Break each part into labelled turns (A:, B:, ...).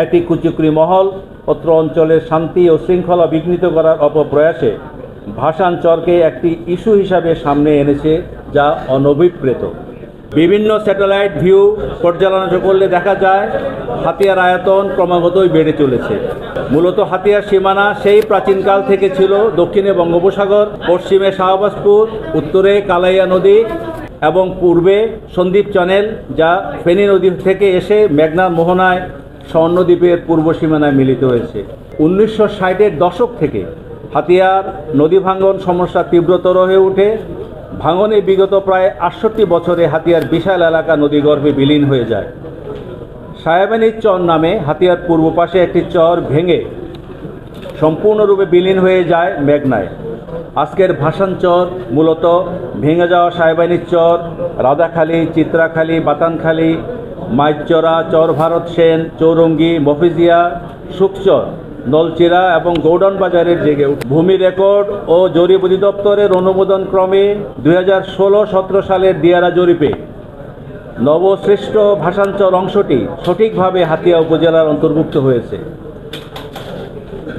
A: একটি কুচক্রী মহল অত্র অঞ্চলের শান্তি ও শৃঙ্খলা বিঘ্নিত করার অপপ্রয়াসে ভাসান চরকে একটি ইস্যু হিসাবে সামনে এনেছে, যা অনভিপ্রেত। বিভিন্ন স্যাটেলাইট ভিউ পর্যালোচনা করলে দেখা যায় হাতিয়ার আয়তন ক্রমাগতই বেড়ে চলেছে। মূলত হাতিয়ার সীমানা সেই প্রাচীনকাল থেকে ছিল দক্ষিণে বঙ্গোপসাগর, পশ্চিমে শাহবাজপুর, উত্তরে কালাইয়া নদী এবং পূর্বে সন্দ্বীপ চ্যানেল, যা ফেনী নদী থেকে এসে মেঘনার মোহনায় স্বর্ণদ্বীপের পূর্ব সীমানায় মিলিত হয়েছে। 1960-এর দশক থেকে হাতিয়ার নদী ভাঙ্গন সমস্যা তীব্রতর হয়ে ওঠে। ভাঙনে বিগত প্রায় 68 বছরে হাতিয়ার বিশাল এলাকা নদীগর্ভে বিলীন হয়ে যায়। সাহেবানীর চর নামে হাতিয়ার পূর্ব পাশে একটি চর ভেঙে সম্পূর্ণরূপে বিলীন হয়ে যায় মেঘনায়। আজকের ভাসান চর মূলত ভেঙে যাওয়া সাহেবানীর চর, রাজাখালী, চিত্রাখালী, বাতানখালী, মাইচরা, চর ভারত সেন, চৌরঙ্গি, মফিজিয়া, সুকচর, নলচিরা এবং গৌডন বাজারের জেগে ভূমি রেকর্ড ও জরিপ অধিদপ্তরের অনুমোদন ক্রমে 2016-17 সালের দিয়ারা জরিপে নবসৃষ্ট ভাসানচর অংশটি সঠিকভাবে হাতিয়া উপজেলার অন্তর্ভুক্ত হয়েছে।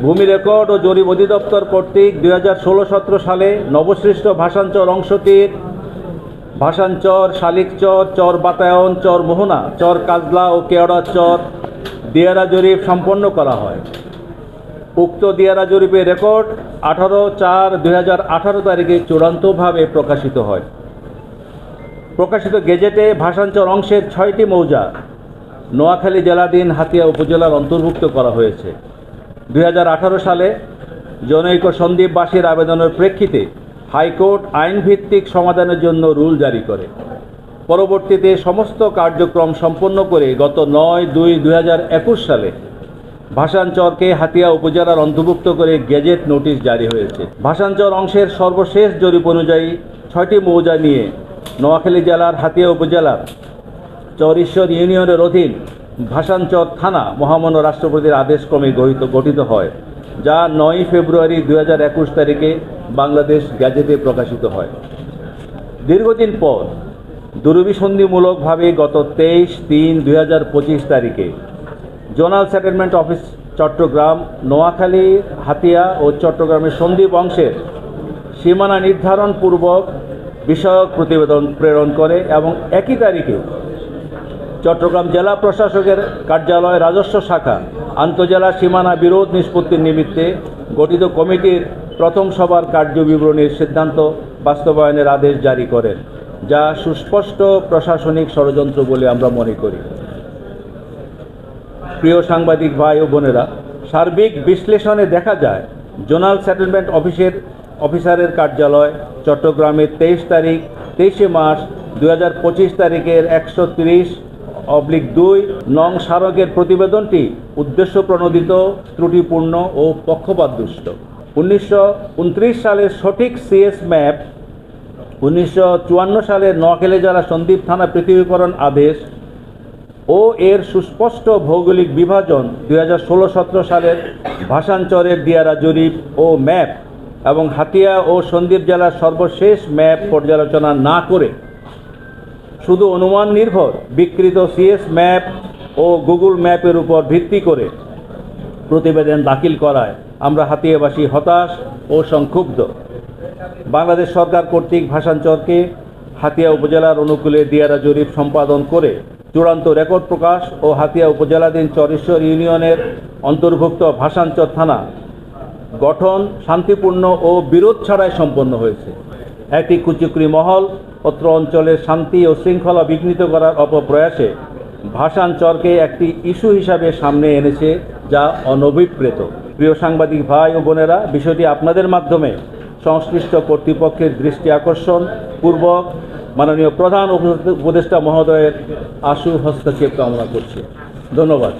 A: ভূমি রেকর্ড ও জরিপ অধিদপ্তর কর্তৃক 2016-17 সালে নবসৃষ্ট ভাসানচর অংশটির ভাসানচর, শালিকচর, চর বাতায়ন, চর মোহনা, চর কাজলা ও কেওড়া চর দিয়ারা জরিপ সম্পন্ন করা হয়। উক্ত দিয়ারা জরিপের রেকর্ড 18/4/2018 তারিখে চূড়ান্তভাবে প্রকাশিত হয়। প্রকাশিত গেজেটে ভাসানচর অংশের 6টি মৌজা নোয়াখালী জেলাধীন হাতিয়া উপজেলার অন্তর্ভুক্ত করা হয়েছে। 2018 সালে জনৈক সন্দ্বীপবাসীর আবেদনের প্রেক্ষিতে হাইকোর্ট আইনভিত্তিক সমাধানের জন্য রুল জারি করে। পরবর্তীতে সমস্ত কার্যক্রম সম্পন্ন করে গত 9/2/2021 সালে ভাসানচরকে হাতিয়া উপজেলার অন্তর্ভুক্ত করে গেজেট নোটিশ জারি হয়েছে। ভাসানচর অংশের সর্বশেষ জরিপ অনুযায়ী 6টি মৌজা নিয়ে নোয়াখালী জেলার হাতিয়া উপজেলার চরঈশ্বর ইউনিয়নের অধীন ভাসানচর থানা মহামান্য রাষ্ট্রপতির আদেশক্রমে গঠিত হয়, যা 9 ফেব্রুয়ারি 2021 তারিখে বাংলাদেশ গ্যাজেটে প্রকাশিত হয়। দীর্ঘদিন পর দুরভিসন্ধিমূলকভাবে গত 23/3/2025 তারিখে zonal settlement office Chattogram, Noakhali, Hatiya ও চট্টগ্রামের সন্দ্বীপ অংশের সীমানা নির্ধারণ পূর্বক বিষয়ক প্রতিবেদন প্রেরণ করে এবং একই তারিখে চট্টগ্রাম জেলা প্রশাসকের কার্যালয় রাজস্ব শাখা আন্তজেলা সীমানা বিরোধ নিষ্পত্তির নিমিত্তে গঠিত কমিটির প্রথম সভার কার্যবিবরণীর সিদ্ধান্ত বাস্তবায়নের আদেশ জারি করেন, যা সুস্পষ্ট প্রশাসনিক ষড়যন্ত্র বলে আমরা মনে করি। প্রিয় সাংবাদিক ভাই ও বোনেরা, সার্বিক বিশ্লেষণে দেখা যায় জোনাল সেটেলমেন্ট অফিসারের কার্যালয় চট্টগ্রামের 23 মার্চ 2025 তারিখের 130/2 নং স্মারকের প্রতিবেদনটি উদ্দেশ্য প্রণোদিত, ত্রুটিপূর্ণ ও পক্ষপাতদুষ্ট। 1929 সালের সঠিক সিএস ম্যাপ, 1954 সালের নোয়াখালী জেলা সন্দ্বীপ থানা পৃথকীকরণ আদেশ ও এর সুস্পষ্ট ভৌগোলিক বিভাজন, 2016-17 সালের ভাসানচরের দিয়ারা জরিপ ও ম্যাপ এবং হাতিয়া ও সন্দ্বীপ জেলার সর্বশেষ ম্যাপ পর্যালোচনা না করে শুধু অনুমান নির্ভর বিকৃত সিএস ম্যাপ ও গুগল ম্যাপের উপর ভিত্তি করে প্রতিবেদন দাখিল করায় আমরা হাতিয়াবাসী হতাশ ও সংক্ষুব্ধ। বাংলাদেশ সরকার কর্তৃক ভাসানচরকে হাতিয়া উপজেলার অনুকূলে দিয়ারা জরিপ সম্পাদন করে চূড়ান্ত রেকর্ড প্রকাশ ও হাতিয়া উপজেলাধীন চরঈশ্বর ইউনিয়নের অন্তর্ভুক্ত ভাসানচর থানা গঠন শান্তিপূর্ণ ও বিরোধ ছাড়াই সম্পন্ন হয়েছে। একটি কুচক্রী মহল অত্র অঞ্চলের শান্তি ও শৃঙ্খলা বিঘ্নিত করার অপপ্রয়াসে ভাসানচরকে একটি ইস্যু হিসাবে সামনে এনেছে, যা অনভিপ্রেত। প্রিয় সাংবাদিক ভাই ও বোনেরা, বিষয়টি আপনাদের মাধ্যমে সংশ্লিষ্ট কর্তৃপক্ষের দৃষ্টি আকর্ষণ পূর্বক মাননীয় প্রধান উপদেষ্টা মহোদয়ের আশু হস্তক্ষেপ কামনা করছি। ধন্যবাদ।